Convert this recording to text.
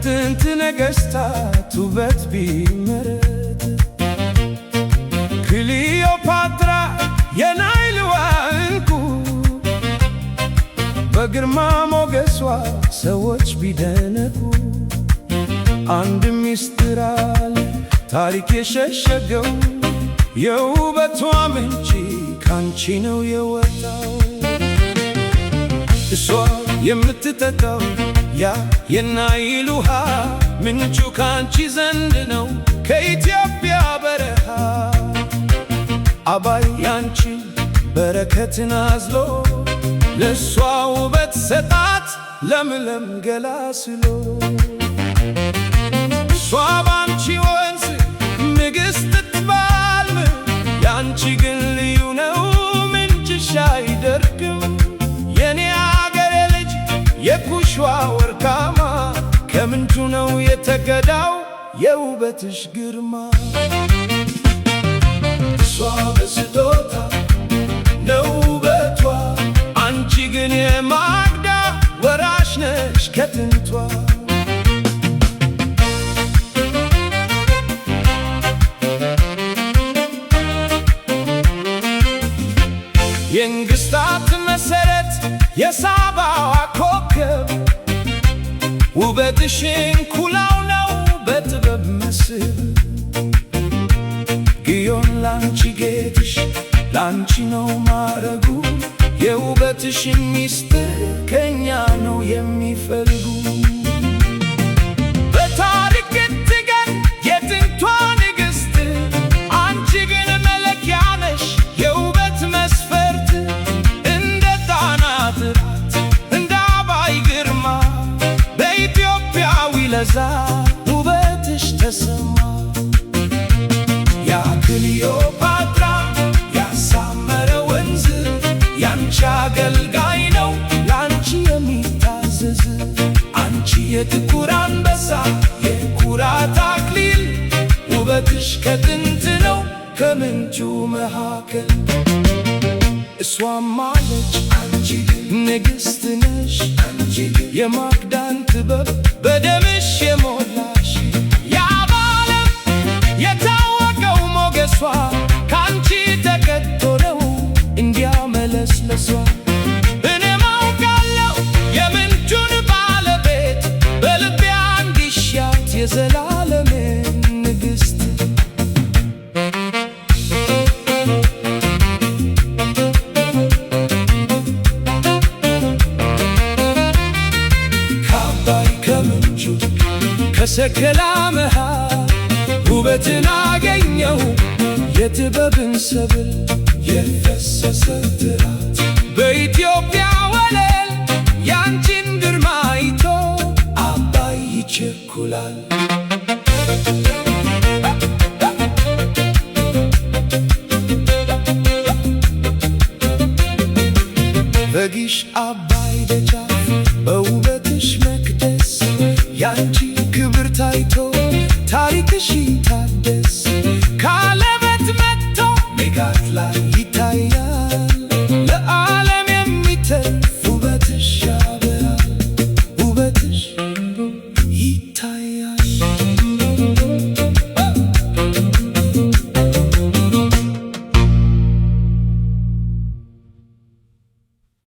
ከጥንት ነገሥታት ውበት ቢመረት ክሊዮፓትራ የናይልዋ ዕንቁ በግርማ ሞገሷ ሰዎች ቢደነቁ አንድ ሚስጥር አለ ታሪክ የሸሸገው የውበቷ ምንጭ ካንቺ ነው የወጣው። እሷ የምትጠጣው ያ የናይል ውሃ ምንጩ ካንቺ ዘንድ ነው ከኢትዮጵያ በረሃ። አባይ ያንቺን በረከትን አዝሎ ለእሷ ውበት ሰጣት ለምለም ገላ ስሎ። እሷ ባንቺ ወንዝ ንግሥት ትባልም ያንቺ ግን ልዩ ነው ምንጭሽ አይደርግም። የኔ አገሬ ልጅ የኩሽዋ ወርቃማ ከምንጩ ነው የተገዳው የውበትሽ ግርማ። እሷ በስጦታ ነው ውበቷ አንቺ ግን የማግዳ ወራሽ ነሽ ከጥንቷ። የንግሥታት መሠረት የሳባዋ ኮከብ ውበትሽን ኩላው ነው በጥበብ መስህብ። ግዮን ላንቺ ጌጥሽ ላንቺ ነው ማረጉ የውበትሽን ሚስጥር ከኛ ነው የሚፈልጉ። በታሪክ ትገን የጥንቷ ንግሥት አንቺ ግን መለኪያ ነሽ የውበት መስፈርት። እንደ ጣና ጥራት እንደ አባይ ግርማ በኢትዮጵያዊ ለዛ ውበትሽ ተሰማ። ያ ክሊዮፓትራ ያሳመረ ወንዝ ያንቺ አገልጋይ ነው ላንቺ የሚታዘዝ። አንቺ የጥቁር አንበሳ የኩራት አክሊል ውበትሽ ከጥንት ነው ከምንጩ መካከል። እሷም አለች አንቺ ንግሥት ነሽ የማግዳን ጥበብ በደምሽ የሞላሽ። ያባለም የታወቀው ሞገሷ ካንቺ ተቀድቶ ነው እንዲያመለስለሷ። እኔም አውቃለሁ የምንጩን ባለቤት በልቤ አንዲሻት የዘላለሜን ንግሥት። ከአባይ ከምንጩ ከሰከላ መሃል ውበትን አገኘሁ የጥበብን ሰብል የፈሰሰ ጥራት። በኢትዮጵያ ወለል ያንቺን ግርማ አይቶ አባይ ይቸኩላል። በጊሽ